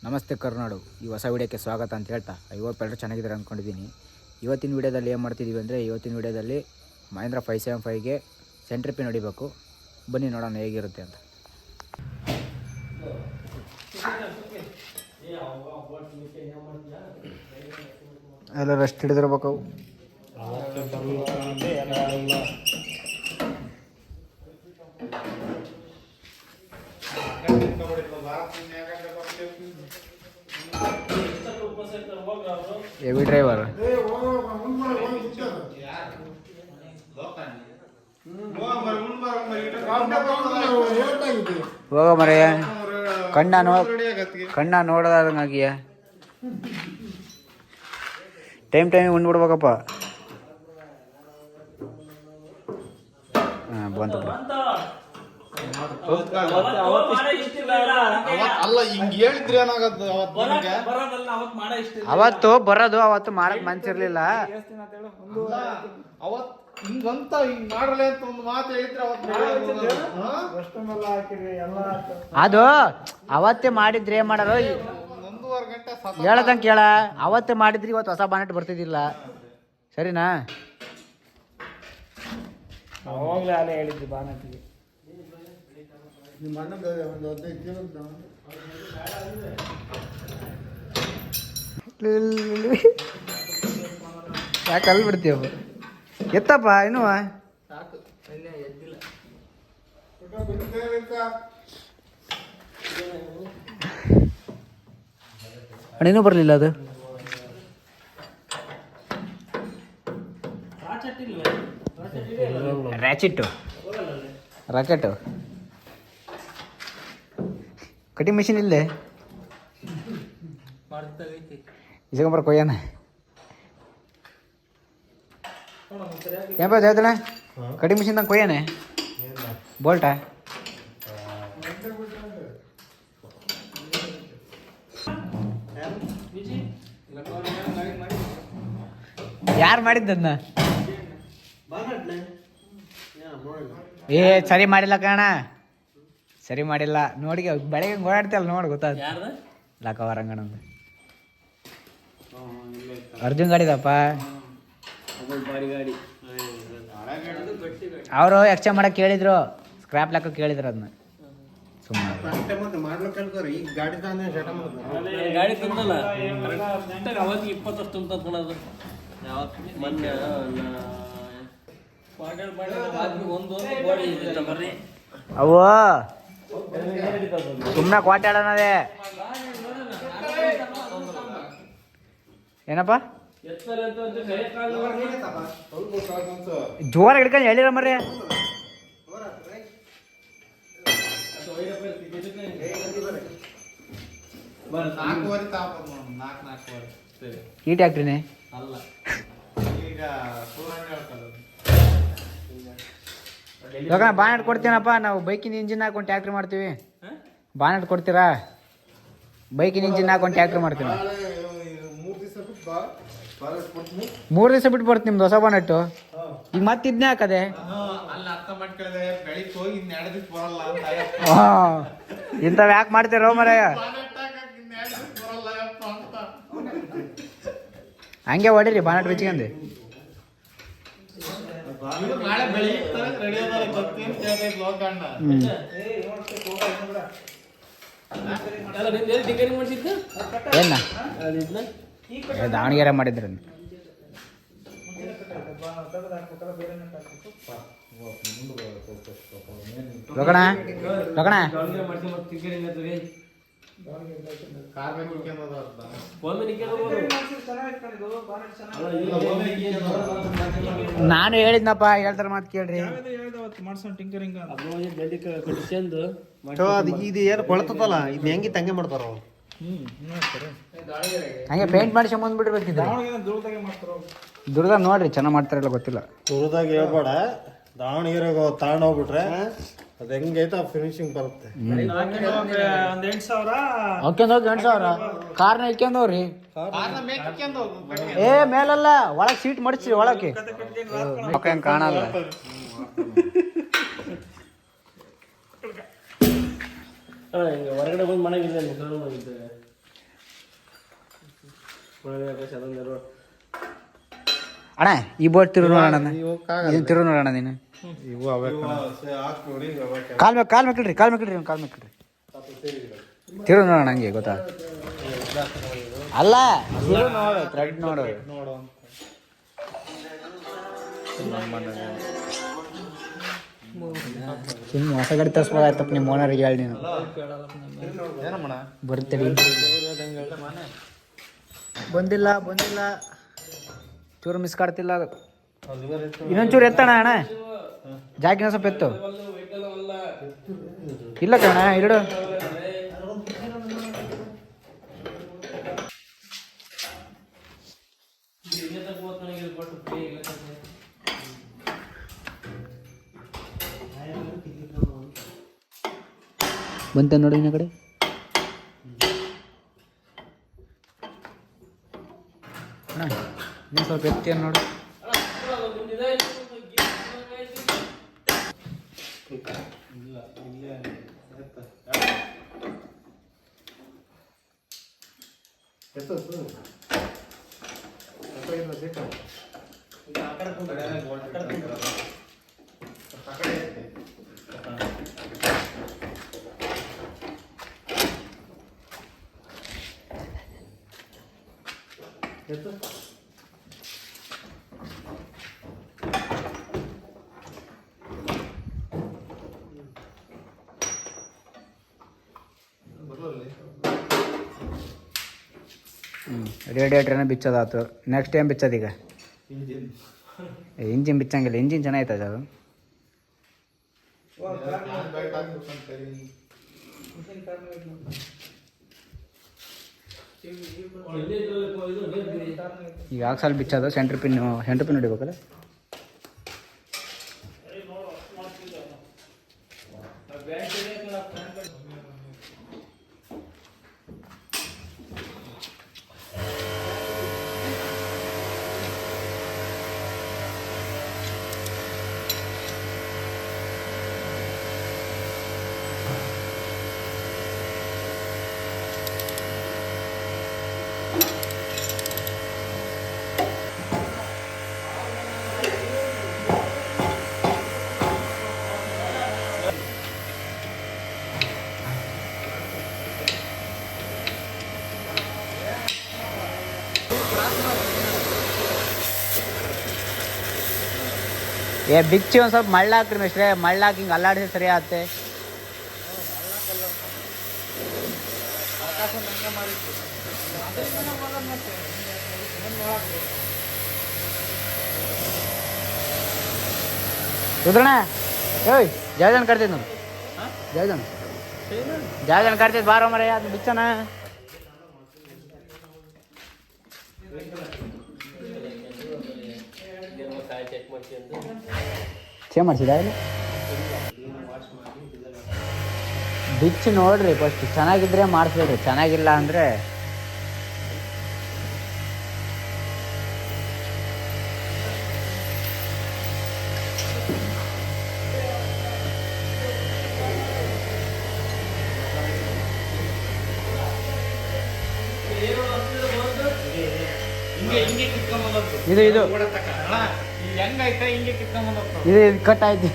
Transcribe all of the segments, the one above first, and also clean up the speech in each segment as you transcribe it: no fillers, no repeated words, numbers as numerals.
ನಮಸ್ತೆ ಕರ್ನಾಡು. ಈ ಹೊಸ ವಿಡಿಯೋಕ್ಕೆ ಸ್ವಾಗತ ಅಂತ ಹೇಳ್ತಾ ಎಲ್ಲರೂ ಚೆನ್ನಾಗಿದ್ದಾರೆ ಅಂದ್ಕೊಂಡಿದ್ದೀನಿ. ಇವತ್ತಿನ ವಿಡಿಯೋದಲ್ಲಿ ಏನು ಮಾಡ್ತಿದ್ದೀವಿ ಅಂದರೆ, ಇವತ್ತಿನ ವಿಡಿಯೋದಲ್ಲಿ ಮಹೇಂದ್ರ 575ಗೆ ಸೆಂಟ್ರ್ ಪಿನ್ ಹೊಡಿಬೇಕು. ಬನ್ನಿ ನೋಡೋಣ ಹೇಗಿರುತ್ತೆ ಅಂತ. ಎಲ್ಲ ರೆಸ್ಟ್ ಹಿಡಿದಿರ್ಬೇಕು. ಹೆವಿ ಡ್ರೈವರ್ ಹೋಗ ಮರೆಯ ಕಣ್ಣ ನೋಡದಂಗಾಗಿಯ ಟೈಮಿಗೆ ಉಂಡ್ಬಿಡ್ಬೇಕಪ್ಪ. ಹಾಂ ಬಂತು. ಅವತ್ತು ಬರೋದು, ಅವತ್ತು ಮಾಡಕ್ ಮನ್ಸಿರ್ಲಿಲ್ಲ. ಅದು ಅವತ್ತೇ ಮಾಡಿದ್ರೆ ಏನ್ ಮಾಡಾರೋ ಹೇಳದಂಗ ಕೇಳ. ಅವತ್ತೇ ಮಾಡಿದ್ರಿ ಇವತ್ತು ಹೊಸ ಬಾನೆಟ್ ಬರ್ತಿದ್ದಿಲ್ಲ. ಸರಿನಾ? ಅವಾಗಲೇ ಅಲ್ಲೇ ಹೇಳಿದ್ವಿ ಬಾನೆಟ್ಗೆ. ಯಾಕೆ ಅಲ್ಲಿ ಬಿಡ್ತೀವ? ಎತ್ತಪ್ಪ ಇನ್ನೂ ಇನ್ನೂ ಬರಲಿಲ್ಲ. ಅದು ರ್ಯಾಚೆಟ್ಟು ರಾಕೆಟ್ ಕಟಿಂಗ್ ಮೆಷಿನ್ ಇಲ್ಲೇ ಇಸ್ಕೊಂಬರ ಕೊಯ್ಯಾನ. ಏನಪ್ಪ ಜಾಯ್ತಣ್ಣ ಕಟಿಂಗ್ ಮಿಷಿನ್ ನಂಗೆ ಕೊಯ್ಯಾನೆ ಬೋಲ್ಟಾ? ಯಾರು ಮಾಡಿದ್ದನ್ನ? ಏ ಸರಿ ಮಾಡಿಲ್ಲ ಕಣ, ಸರಿ ಮಾಡಿಲ್ಲ. ನೋಡಿ ಬೆಳಗ್ಗೆ ಓಡಾಡ್ತಿಯಲ್ಲ, ನೋಡಿ ಗೊತ್ತಾಯ್ತು. ಲಕ್ಕವರಂಗಣ ಅರ್ಜುನ್ ಗಾಡಿದಪ್ಪ. ಅವರು ಎಕ್ಸ್ಚೇಂಜ್ ಮಾಡಕ್ಕೆ ಕೇಳಿದ್ರು, ಸ್ಕ್ರಾಪ್ ಲೆಕ್ಕ ಕೇಳಿದ್ರು. ಅದನ್ನ ಸುಮ್ಮನೆ ಗಾಡಿ ತಂದಲ್ಲ ಅವತ್ತಿಗೆ 20 ವರ್ಷ ತುಂಬ್ತದ. ಮೊನ್ನೆ ಅವು ಸುಮ್ಮನೆ ಕ್ವಾಟಾಡನದೇ. ಏನಪ್ಪ ಜೋರ ಹಿಡ್ಕೊಂಡು ಹೇಳಿರ ಮರ್ರಿ. ಈ ಟ್ಯಾಕ್ಟ್ರಿನೇ ಇವಾಗ ಬಾನೆಟ್ ಕೊಡ್ತೀನಪ್ಪ. ನಾವು ಬೈಕಿನ ಇಂಜಿನ್ ಹಾಕೊಂಡು ಟ್ಯಾಕ್ಟ್ರಿ ಮಾಡ್ತೀವಿ. ಬಾನೆಟ್ ಕೊಡ್ತೀರಾ? ಬೈಕಿನ ಇಂಜಿನ್ ಹಾಕೊಂಡು ಟ್ಯಾಕ್ಟ್ರಿ ಮಾಡ್ತೀವಿ. 3 ದಿವಸ ಬಿಟ್ಟು ಬರ್ತೀನಿ ನಿಮ್ದು ಹೊಸ ಬಾನೆಟ್ಟು. ಈಗ ಮತ್ತೆ ಇದನ್ನೇ ಹಾಕದೆ. ಇಂಥವ್ ಯಾಕೆ ಮಾಡ್ತೀರೋ ಮರಯ್ಯ? ಹಂಗೆ ಹೊಡೀರಿ ಬಾನೆಟ್ ಬಿಚ್ಕೊಂಡೆ. ಏನ ದಾವಣಗೆರೆ ಮಾಡಿದ್ರು. ಲೋಕಣ ಲೋಕಣ ನಾನು ಹೇಳಿದ್ನಪ್ಪ, ಹೇಳ್ತಾರ ಮಾತು ಕೇಳ್ರಿ. ಇದು ಏನು ಕೊಳತಲ್ಲ, ಇದು ಹೆಂಗಿತ್ತು ಹಂಗೆ ಮಾಡ್ತಾರ. ಹಂಗೆ ಪೇಂಟ್ ಮಾಡಿಸಿ ಬಂದ್ಬಿಟ್ಟಿರ್ಬೇಕಿದ್ರೆ ದುರ್ದಾಗ ನೋಡ್ರಿ ಚೆನ್ನಾಗಿ ಮಾಡ್ತಾರಲ್ಲ ಗೊತ್ತಿಲ್ಲ. ದುರ್ದಾಗ ಹೇಳ್ಬೇಡ, ದಾವಣಗೆರೆಗೆ ತಗೊಂಡೋಗ್ಬಿಟ್ರೆ ಅದು ಹೆಂಗೈತೆ ಫಿನಿಶಿಂಗ್ ಬರುತ್ತೆ. ಹೋಗ್ಯಂದೋಗಿ 8,000 ಕಾರ್ನ ಇಕ್ಕೊಂಡವ್ರಿ. ಏ ಮೇಲಲ್ಲ, ಒಳಗೆ ಸೀಟ್ ಮಡಿಸ್ರಿ ಒಳಕ್ಕೆ. ಹೆಂಗೆ ಕಾಣಲ್ಲ. ಹೊರಗಡೆ ಬಂದು ಮನೆಗಿಲ್ಲ. ಅಣ್ಣ ಈ ಬೋಟ್ ತಿರು ನೋಡೋಣ ಇದನ್ನ ತಿರು ನೋಡೋಣ ನೀನು ಇವು ಅವೇ ಹಾಕಿ ನೋಡಿ ಕಾಲ್ ಮೇಕಿಡ್ರಿ ತಿರು ನೋಡೋಣ ಹಂಗೆ ಗೊತ್ತಾ ಅಲ್ಲ ತಿರು ನೋಡು ಥ್ರೆಡ್ ನೋಡು ನೋಡು ಅಂತ ಸುಮ್ಮನೆ ಹೊಸ ಗಾಡಿ ತರಿಸ್ಬೋದಾಯ್ತಪ್ಪ ನಿಮ್ಮ ಓನರಿಗೆ ಹೇಳಿ ನೀನು ಏನಮ್ಮಣ ಬರ್ತೀರಿ ಬಂದಿಲ್ಲ ಚೂರು ಮಿಸ್ ಕಾಡ್ತಿಲ್ಲ ಅದು ಇನ್ನೊಂಚೂರು ಎತ್ತಣ ಅಣ್ಣ ಜಾಕಿನ ಸ್ವಲ್ಪ ಎತ್ತು ಇಲ್ಲ ಕಣ ಇರಡು ಬಂತ ನೋಡಿ ಇನ್ನ ಕಡೆ ಅಣ್ಣ ನೀವು ಸ್ವಲ್ಪ ಎತ್ತಿ ನೋಡು ರೇಡಿಯೇಟ್ರನ್ನ ಬಿಚ್ಚೋದಾಯ್ತು ನೆಕ್ಸ್ಟ್ ಟೈಮ್ ಬಿಚ್ಚೋದು ಈಗ ಇಂಜಿನ್ ಬಿಚ್ಚಂಗಿಲ್ಲ ಇಂಜಿನ್ ಚೆನ್ನಾಗೈತದ ಅದು ಈಗ ಆಕ್ಸಲ್ ಬಿಚ್ಚೋದು ಸೆಂಟ್ರ್ ಪಿನ್ ಹೊಡಿಬೇಕಲ್ಲ ಬಿಚ್ಚಿ ಒಂದು ಸ್ವಲ್ಪ ಮಳ್ಳ ಹಾಕ್ರಿ ಮಿಸ್ಟ್ರೆ ಮಳ್ಳ ಹಾಕಿ ಹಿಂಗೆ ಅಲ್ಲಾಡಿಸಿ ಸರಿ ಆಗುತ್ತೆ ರುದ್ರಣ್ಣ ಏಯ್ ಜಾಜನ್ ಕಟ್ತಿದ್ ನೋಡಿ ಜಾಜನ್ ಕಟ್ತಿದ್ ಬಾರೋ ಮರ ಅದು ಬಿಚ್ಚನ ಚೇಂಜ್ ಮಾಡಿಸಿದ ಬಿಚ್ಚಿ ನೋಡ್ರಿ ಫಸ್ಟ್ ಚೆನ್ನಾಗಿದ್ರೆ ಮಾಡಿಸ್ಬೇಡ್ರಿ ಚೆನ್ನಾಗಿಲ್ಲ ಅಂದರೆ ಇದು ಇದು ಇದು ಕಟ್ ಆಯ್ತು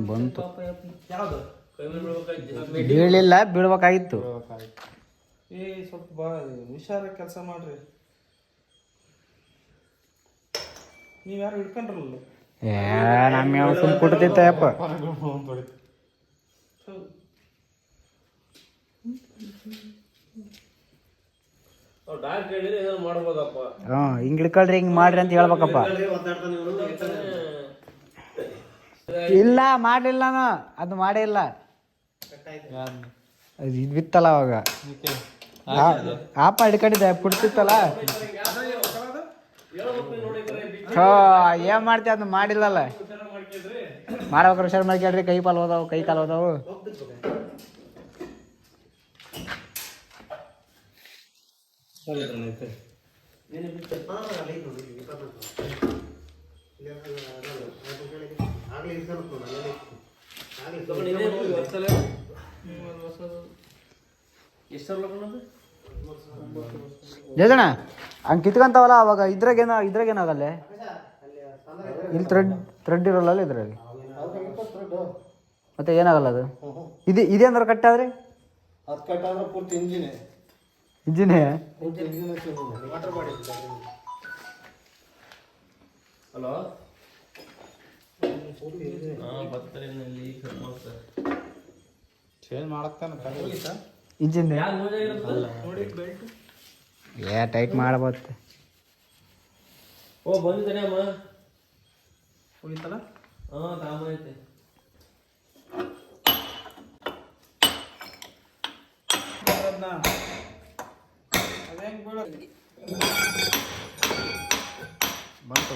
ಬಂತು ಬೀಳಿಲ್ಲ ಬೀಳ್ಬೇಕಾಗಿತ್ತು ಸ್ವಲ್ಪ ಹುಷಾರ ಕೆಲಸ ಮಾಡ್ರಿ ನೀವ್ ಯಾರು ಹಿಡ್ಕೊಂಡ್ರಲ್ಲ ನಮ್ಮ ಸುಮ್ ಕೊಡ್ತೈತಪ್ಪ ಹಿಂಗ್ ಹಿಡ್ಕೊಳ್ರಿ ಹಿಂಗ್ ಮಾಡ್ರಿ ಅಂತ ಹೇಳ್ಬೇಕಪ್ಪ ಇಲ್ಲ ಮಾಡ್ಲಿಲ್ಲ ನಾನು ಅದು ಮಾಡೇ ಇಲ್ಲ ಇದು ಬಿತ್ತಲ್ಲ ಅವಾಗ ಆಪ ಹಿಡ್ಕೊಂಡಿದ್ದೆ ಪುಡ್ತಿತ್ತಲ್ಲ ಏನ್ ಮಾಡ್ತೀವಿ ಅದು ಮಾಡಿಲ್ಲಲ್ಲ ಮಾಡ್ಬೇಕಾರೆ ಹುಷಾರು ಮಾಡ್ಕೊಳ್ರಿ ಕೈ ಕಾಲು ಹೋದವು ಜಯದಣ್ಣ ಹಂಗೆ ಕಿತ್ಕೊಂತಾವಲ್ಲ ಅವಾಗ ಇದ್ರಾಗೇನಾಗಲ್ಲೇ ಇಲ್ಲಿ ಥ್ರೆಡ್ ಇರೋಲ್ಲ ಇದರಲ್ಲಿ ಮತ್ತೆ ಏನಾಗಲ್ಲ ಅದು ಇದೇನಾದ್ರು ಕಟ್ಟಾದ್ರೆ ಅದು ಕಟ್ಟಾದ್ರೆ ಪೂರ್ತಿ ಇಂಜಿನೇ ಇಂಜಿನೇ ವಾಟರ್ ಬಾಡಿ. ಹಲೋ ಚೇಂಜ್ ಮಾಡಕ್ತಾನೆ ಇಂಜಿನ್ ಟೈಟ್ ಮಾಡಬಹುದು. ಓ ಬಂದಿದ್ದಾನೆ ಅಮ್ಮ ಹೋಗಿತ್ತಲ್ಲ. ಹಾಂ ತಾಂಬೈತೆ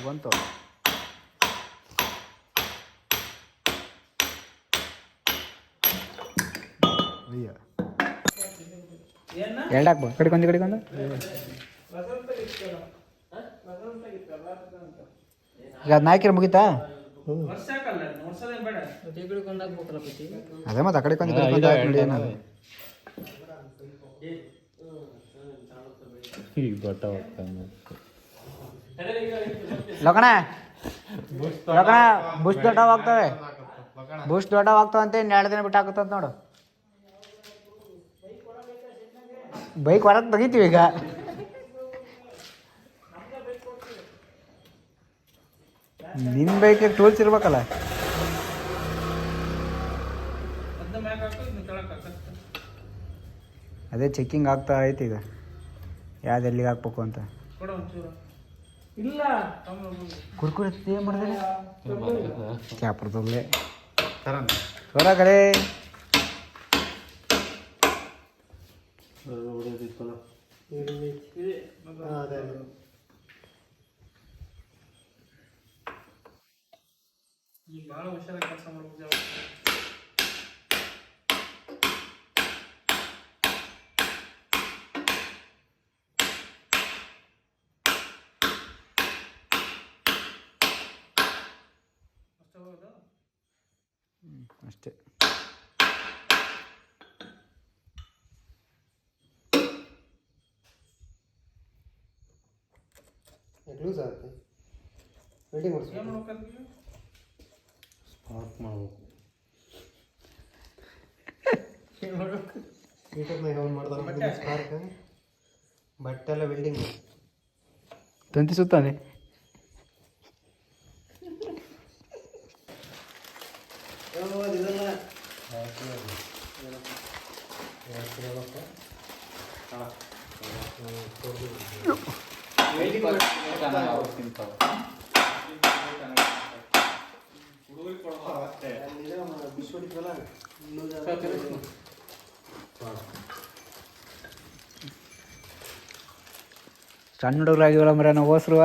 ಬಂತು ಎರಡಾಕ್ಬ ಕಡಿಕೊಂದು ಈಗ ಅದನ್ನ ಹಾಕಿರ ಮುಗಿತಾ ಅದೇ ಮತ್ತೆ ಆ ಕಡೆ ಲೋಕಣ ಬುಷ್ ದೊಡ್ಡವಾಗ್ತವೆ ಅಂತ 2 ದಿನ ಬಿಟ್ಟು ಹಾಕುತ್ತಂತ ನೋಡು. ಬೈಕ್ ಹೊರಗೆ ತೆಗಿತೀವಿ ಈಗ. ನಿನ್ನ ಬೈಕಿಗೆ ಟೂಲ್ಸ್ ಇರ್ಬೇಕಲ್ಲ. ಅದೇ ಚೆಕ್ಕಿಂಗ್ ಆಗ್ತಾ ಐತಿ ಈಗ ಯಾವ್ದು ಎಲ್ಲಿಗೆ ಹಾಕ್ಬೇಕು ಅಂತ. ಕುರ್ಕುರೆ ಏನು ಮಾಡಿದ್ರೆ ಕ್ಯಾಪ್ರದಲ್ಲೇ ಹೊರ ಕಡೆ ಈಗ ಭಾಳ ಹುಷಾರಾಗಿ ಕೆಲಸ ಮಾಡ್ಬೇಕು. ಅಷ್ಟೇ. ಲೂಸ್ ಆಗುತ್ತೆ ವೆಲ್ಡಿಂಗ್ ಮಾಡಿಸಿ ಏನು ಮಾಡ್ಬೇಕಂತ ಸ್ಪಾರ್ಕ್ ಮಾಡಬೇಕು. ಹೀಟರ್ನಾಗ ಅವ್ನು ಮಾಡ್ತಾರೆ ಸ್ಪಾರ್ಕ್ ಬಟ್ಟೆ ಎಲ್ಲ ವೆಲ್ಡಿಂಗ್ ತಂತಿ ಸುತ್ತಾನೆ. ಸಣ್ಣ ಹುಡುಗರಾಗಿವಲ್ಲ ಮರ ನಾವು ಹೋಸ್ರುವ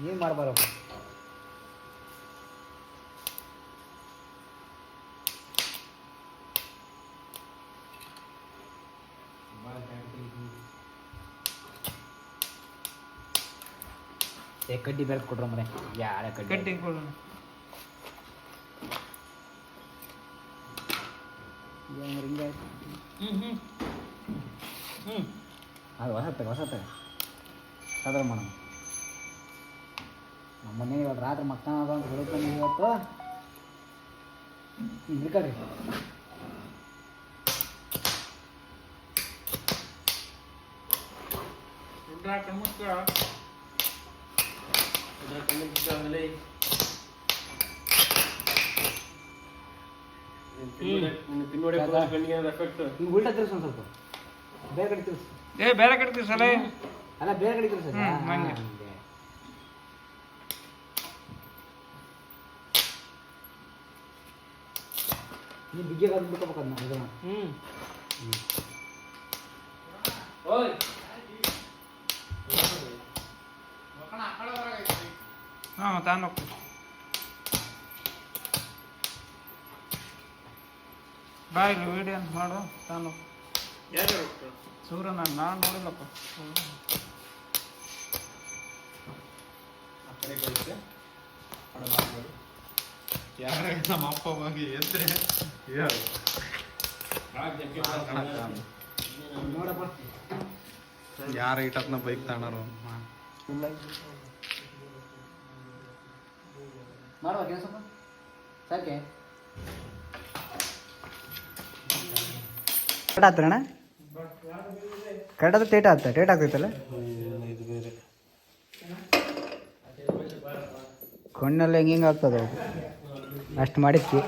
ಏನು ಮಾಡ್ಬಾರಪ್ಪ. ಕಡ್ಡಿ ಬೆಳೆದು ಕೊಡ್ರ ಮನೆ ಯಾಳೆ ಕಡ್ಡಿ ಕೊಡೋಣ. ಅದು ಹೊಸತ್ತೆ ಸಾಧಾರ ಮಾಡೋಣ. ನಮ್ಮ ಮನೆ ಇವತ್ತು ರಾತ್ರಿ ಮಕ್ಕಳ ಅಂತ ಹೇಳ್ಕೊಂಡು ಇವತ್ತು ಹಿಡ್ಕೊಳ್ರಿ. ಹಿಂಗೆ ಉಲ್ಟಾ ತಿರ್ಸು ಒಂದು ಸ್ವಲ್ಪ ಬೇರೆ ಕಡೆ ತಿರ್ಸು. ಬೇರೆ ಕಡೆ ತಿರ್ಸಲ್ಲ. ಅಲ್ಲ ಬೇರೆ ಕಡೆ ತಿರ್ಸು. ನೀವು ಬಿಗಿಯಾಗ ಅದು ಬಿಡ್ಕೋಬೇಕು ಅದನ್ನ ಇದನ್ನ. ಹಾಂ ತಾನು ಹೋಗ್ತೀವಿ. ಬಾಯ್ ವಿಡಿಯೋ ಮಾಡು ನಾನು ಸೂರ್ಯ ನಾನು ನೋಡಿಲ್ಲಪ್ಪ. ಯಾರ ನಮ್ಮ ಅಪ್ಪ ಹೋಗಿ ಎದ್ರೆ ಯಾರ ಇಟ್ಟತ್ನ ಬೈಕ್ ತಗೊಂಡರು ಮಾಡುವ ಕೆಲಸ ಸಾಕೆ ಕರೆಕ್ಟ್ ಆಗ್ತಾರಣ್ಣ. ಕರೆಕ್ಟ್ ಆದ್ರೆ ಟೇಟ್ ಆಗ್ತೈತಲ್ಲ. ಕಣ್ಣೆಲ್ಲ ಹೆಂಗೆ ಆಗ್ತದೆ ಅಷ್ಟು ಮಾಡಿದ್ವಿ.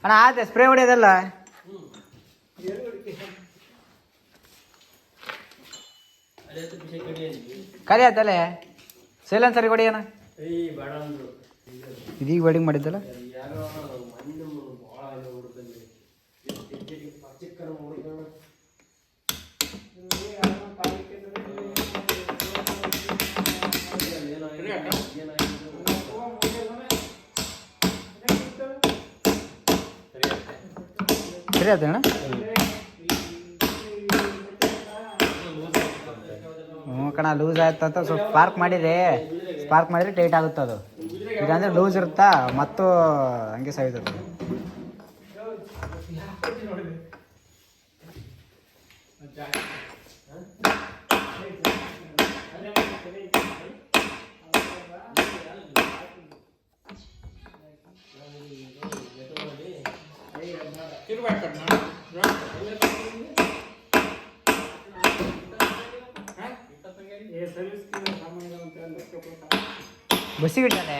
ಅಣ್ಣ ಆಯ್ತು ಸ್ಪ್ರೇ ಹೊಡೆಯೋದಲ್ಲ. ಖಾಲಿ ಆಯ್ತಲ್ಲೇ ಸೈಲೆನ್ಸರ್ ಹೊಡೆಯೋಣ. ಇದೀಗ ವೆಡಿಂಗ್ ಮಾಡಿದ್ದಲ್ಲ. ಸರಿ ಆಯ್ತಣ್ಣ. ಹ್ಞೂ ಕಣ ಲೂಸ್ ಆಯ್ತಂತ ಸ್ವಲ್ಪ ಸ್ಪಾರ್ಕ್ ಮಾಡಿದ್ರೆ ಟೈಟ್ ಆಗುತ್ತೆ ಅದು. ಇಲ್ಲಾಂದ್ರೆ ಲೂಸ್ ಇರುತ್ತಾ ಮತ್ತು ಹಂಗೆ ಸಾಯ್ತದೆ. ಬಸ್ಸಿಗೆ ಇಟ್ಟಾನೆ.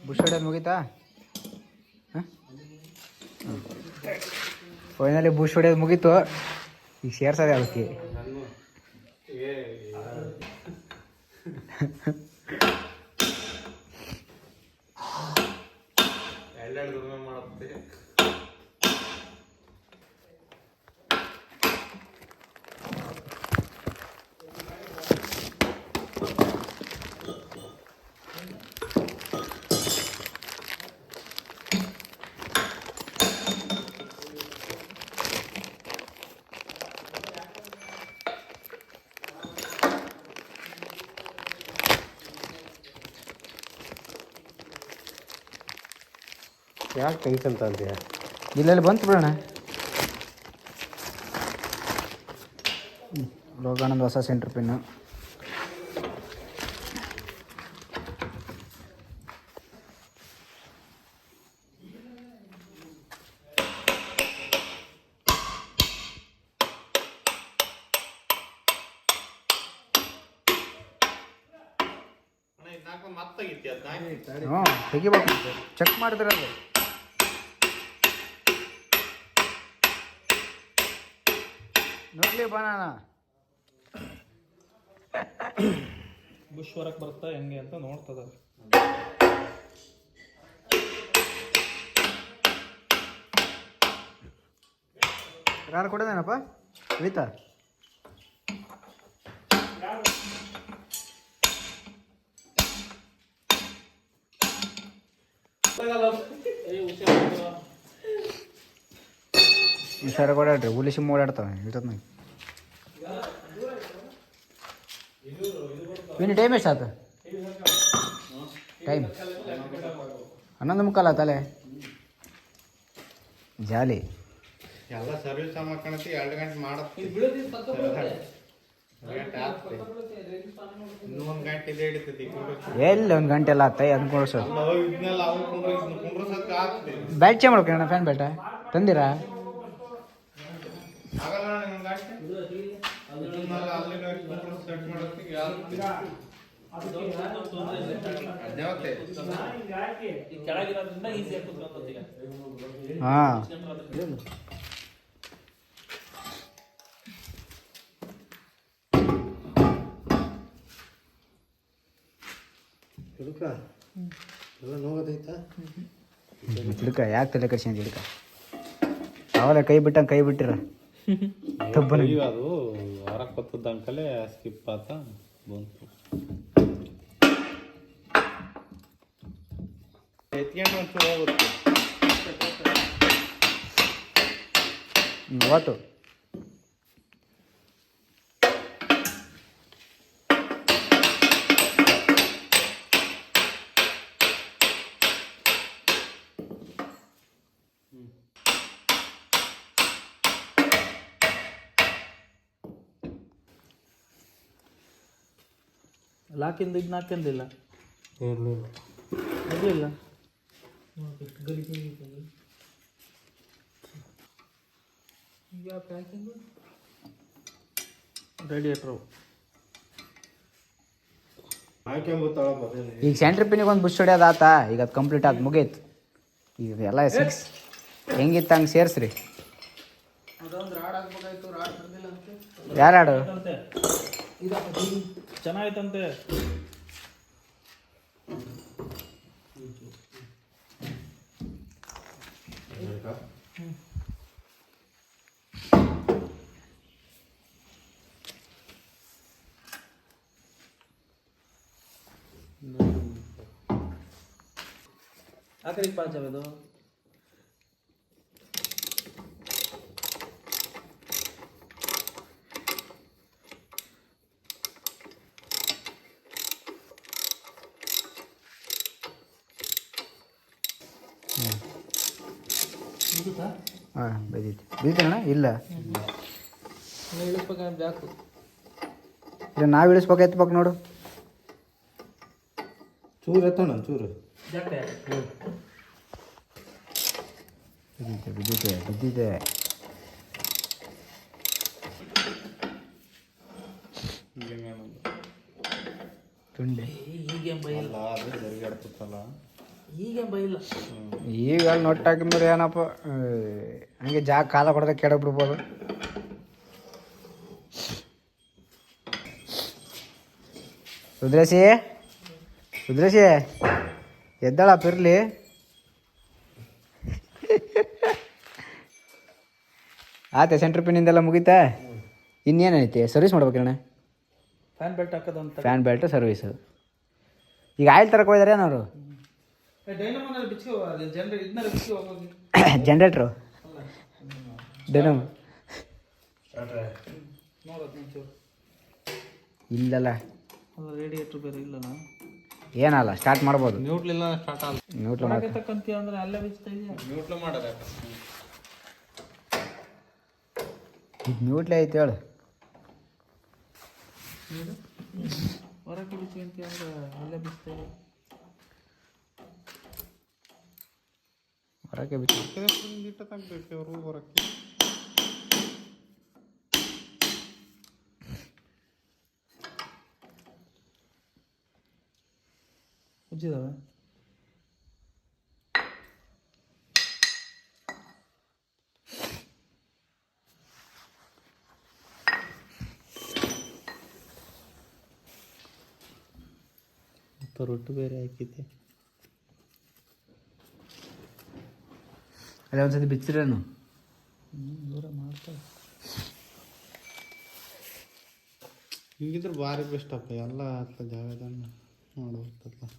ಬುಷ್ ಹೊಡೆಯೋದು ಮುಗೀತಾ? ಫೈನಲಿ ಬುಷ್ ಹೊಡೆಯೋದು ಮುಗೀತು. ಈಗ ಸೇರ್ಸೋದೆ ಅದಕ್ಕೆ. ಮಾಡುತ್ತೆ. ಯಾಕೆ ಟೆನ್ಷನ್ ತಂದೆಯಾ? ಇಲ್ಲೆಲ್ಲಿ ಬಂತು ಬಿಡೋಣ. ಲೋಗಾನಂದ್ ಹೊಸ ಸೆಂಟ್ರ್ ಪಿನ್ನು. ಹ್ಞೂ ತೆಗಿಬೇಕು, ಚೆಕ್ ಮಾಡಿದ್ರೆ ಅದು. ನೋಡ್ಲಿ ಬನಾನ ಬುಷ್ ಹೊರಕ್ಕೆ ಬರುತ್ತಾ ಹೆಂಗೆ ಅಂತ ನೋಡ್ತದ. ಯಾರು ಕೊಡೋದೇನಪ್ಪ ಇಳಿತಾ? ಹುಷಾರ ಓಡಾಡ್ರಿ, ಹುಲಿಸಿ ಓಡಾಡ್ತಾವೆ ಇಷ್ಟೊತ್ತು. ಇನ್ನು ಟೈಮ್ ಎಷ್ಟು ಆಯ್ತು? ಟೈಮ್ 11:15 ತಲೆ ಜಾಲಿ. ಎಲ್ಲ ಸರ್ವಿಸ್ ಮಾಡ್ಕೊಳತಿ 2 ಗಂಟೆ ಮಾಡತ್ತೆ. ಇನ್ನೊಂದು ಗಂಟೆ ಇದೆ ಹಿಡಿತೈತಿ ಎಲ್ಲಿ ಒಂದು ಗಂಟೆ ಎಲ್ಲ ಆತ ಅದನ್ನ ಕೊಡ್ಸು ಇದನ್ನೆಲ್ಲ ಅವ್ನು ಕುಂಡ್ರಸಕ್ಕೆ ಆಗ್ತದೆ ಬ್ಯಾಟ್ ಚೇಂಜ್ ಮಾಡ್ಕೊಳ್ಳೋಣ ಫ್ಯಾನ್ ಬ್ಯಾಟ ತಂದಿರಾ ಆಗಲ್ಲ ಒಂದು ಗಂಟೆ ಇದನ್ನೆಲ್ಲ ಅಲ್ಲಿನ ಕುಂಡ್ರಸ್ ಸೆಟ್ ಮಾಡೋದಕ್ಕೆ ಆಗ್ತದೆ ಅದ್ಯಾವತ್ತೆ ಈ ಕೆಳಗಿರೋದ್ರಿಂದ ಈಸಿಯಾಗಿ ಕುತ್ಕೊಂಡ್ ಈಗ ಹಾಂ ಹಿಡ್ಕ ಎಲ್ಲ ನೋಗೋದೈತಾ ಹಿಡ್ಕ ಯಾಕೆ ತಲೆ ಕಡ್ಸ್ಕೊಂಡು ಹಿಡ್ಕ ಅವಾಗ ಕೈ ಬಿಟ್ಟಂಗೆ ಕೈ ಬಿಟ್ಟಿರ ತಬ್ಬನ ಅದು ಹೊರಗೆ ಬರ್ತದ ಅಂಕಲೇ ಸ್ಕಿಪ್ ಆತ ಬಂತು ಎತ್ಕೊಂಡು ಒಂಚೂರು ಹೋಗುತ್ತೆ ಅವತ್ತು ಲಾಕಿಂದ ಇದನ್ನ ಹಾಕೊಂಡಿಲ್ಲ ಇರಲಿಲ್ಲ ಇರಲಿಲ್ಲ ರೇಡಿಯೇಟ್ರು ಹಾಕ್ಯಂಬತ್ತಾಳ ಬರಲಿ ಈಗ ಸೆಂಟ್ರ್ ಪಿನ್ನಿಗೆ ಒಂದು ಬುಷ್ ಹೊಡ್ಯೋದು ಆತ ಈಗ ಅದು ಕಂಪ್ಲೀಟ್ ಆಗಿ ಮುಗೀತು ಈಗ ಎಲ್ಲ ಸಿಕ್ಸ್ ಹೆಂಗಿತ್ತು ಹಂಗೆ ಸೇರಿಸ್ರಿ ಅದೊಂದು ರಾಡ್ ಹಾಕ್ಬೇಕಾಯ್ತು ರಾಡ್ ಬಂದಿಲ್ಲ ಅಂತ ಯಾರಾಡು ಚೆನ್ನಾಯ್ತಂತೆ ಆಕರಿಗೆ ಪಾಚವದು ಹಾಂ ಬೆದೀತಿ ಬೀಳ್ತಾನಣ್ಣ ಇಲ್ಲ ಇಳಿಸ್ಬೇಕಂತ ಬ್ಯಾಕು ಇಲ್ಲ ನಾವು ಇಳಿಸ್ಬೇಕು ಎತ್ಬೇಕು ನೋಡು ಚೂರು ಎತ್ತಣ ಚೂರು ಜಾಕೆ ಬಿದ್ದಿದೆ ಬಿದ್ದಿದೆ ಬಿದ್ದಿದೆ ತುಂಡೆ ಹೀಗೆ ಬೈಲ್ಲ ಅಲ್ಲ ಅದು ಜರಿಗಾಡ್ತಲ್ಲ ಹೀಗೆ ಬೈಲ್ಲ ಈಗ ಅಲ್ಲಿ ನೊಟ್ಟಾಕಿದ್ರೆ ಏನಪ್ಪ ಹಂಗೆ ಜಾಗ ಕಾಲ ಕೊಡದೆ ಕೆಡಬಿಡ್ಬೋದು ರುದ್ರೇಶಿ ರುದ್ರೇಶಿ ಎದ್ದಾಳಪ್ಪ ಇರಲಿ ಆಯ್ತಾ ಸೆಂಟ್ರ್ ಪಿನ್ನಿಂದೆಲ್ಲ ಮುಗೀತಾ ಇನ್ನೇನೈತಿ ಸರ್ವಿಸ್ ಮಾಡ್ಬೇಕಣ್ಣ ಫ್ಯಾನ್ ಬೆಲ್ಟ್ ಹಾಕೋದಂತ ಫ್ಯಾನ್ ಬೆಲ್ಟ್ ಸರ್ವಿಸು ಈಗ ಆಯಿಲ್ ತರಕ್ಕೆ ಹೋಗಿದಾರೆ ಏನವರು ಡೈನಮೋನಲ್ಲಿ ಬಿಚ್ಚಿ ಜನರು ಇದನ್ನ ಬಿಚ್ಚಿ ಹೋಗೋಗಿ ಜನ್ರೇಟ್ರು ಡೆನಮ್ ನೋಡೋದು ಒಂಚೂರು ಇಲ್ಲಲ್ಲ ಅಲ್ಲ ರೇಡಿಯೇಟ್ರ್ ಬೇರೆ ಇಲ್ಲಲ್ಲ ಏನಲ್ಲ ಸ್ಟಾರ್ಟ್ ಮಾಡ್ಬೋದು ನ್ಯೂಟ್ಲಿಲ್ಲ ಸ್ಟಾರ್ಟ್ ಆಗ ನ್ಯೂಟ್ಲ್ ಹಾಗೆ ತಕ್ಕಂತೀಯ ಅಂದ್ರೆ ಅಲ್ಲೇ ಬಿಚ್ತಾ ಇದೆಯಾ ನ್ಯೂಟ್ಲ್ ಮಾಡೋದ ಇದು ನ್ಯೂಟ್ಲೇ ಐತೆ ಹೇಳು ಹೊರಗೆ ಬಿಚ್ಚಿ ಅಂತೀಯ ಅಂದ್ರೆ ಅಲ್ಲೇ ಬಿಚ್ತಾ ಇದೆಯಾ ಹೊರಕ್ಕೆ ಬಿಟ್ಟು ಇಟ್ಟ ತಗಬೇಕು ಅವರು ಬರೋಕ್ಕೆ ಉಜ್ಜಿದಾವೆ ರೊಟ್ಟಿ ಬೇರೆ ಹಾಕಿದ್ದೆ ಅದೇ ಒಂದ್ಸತಿ ಬಿಚ್ಚಿರೇನು ದೂರ ಮಾಡ್ತಾರೆ ಹಿಂಗಿದ್ರೆ ಭಾರಿ ಬೆಸ್ಟ್ ಅಪ್ಪ ಎಲ್ಲ ಹತ್ತ ಜಾಗದನ್ನ ನೋಡ್ಬೇಕಲ್ಲ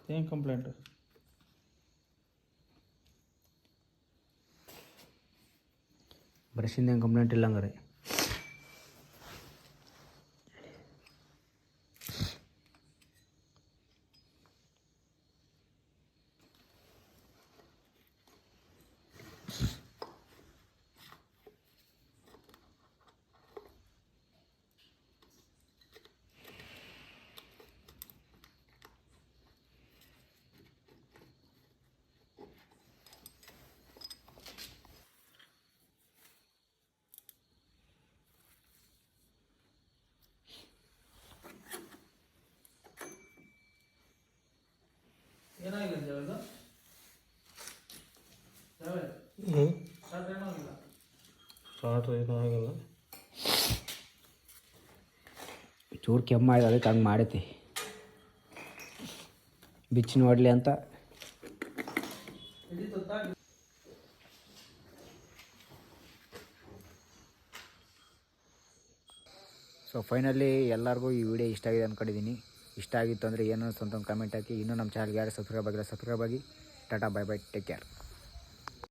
ಏನು ಕಂಪ್ಲೇಂಟ್ ಬ್ರಷಿಂದ ಏನು ಕಂಪ್ಲೇಂಟ್ ಇಲ್ಲ ಹಂಗಾರೆ ವಾಟ್ರ್ ಏನೂ ಆಗಲ್ಲ. ಚೂರು ಕೆಮ್ಮಾಯ್ತು ಅದಕ್ಕೆ ಹಂಗೆ ಮಾಡೈತಿ, ಬಿಚ್ಚಿ ನೋಡಲಿ ಅಂತ. ಸೊ ಫೈನಲಿ ಎಲ್ಲರಿಗೂ ಈ ವಿಡಿಯೋ ಇಷ್ಟ ಆಗಿದೆ ಅಂದ್ಕೊಂಡಿದ್ದೀನಿ. ಇಷ್ಟ ಆಗಿತ್ತು ಅಂದರೆ ಏನು ಅನಿಸ್ತು ಅಂತ ಒಂದು ಕಮೆಂಟ್ ಹಾಕಿ. ಇನ್ನೂ ನಮ್ಮ ಚಾನಲ್ಗೆ ಯಾರು ಸಬ್ಸ್ಕ್ರೈಬ್ ಆಗಿಲ್ಲ ಸಬ್ಸ್ಕ್ರೈಬ್ ಆಗಿ. Tata bye bye, take care.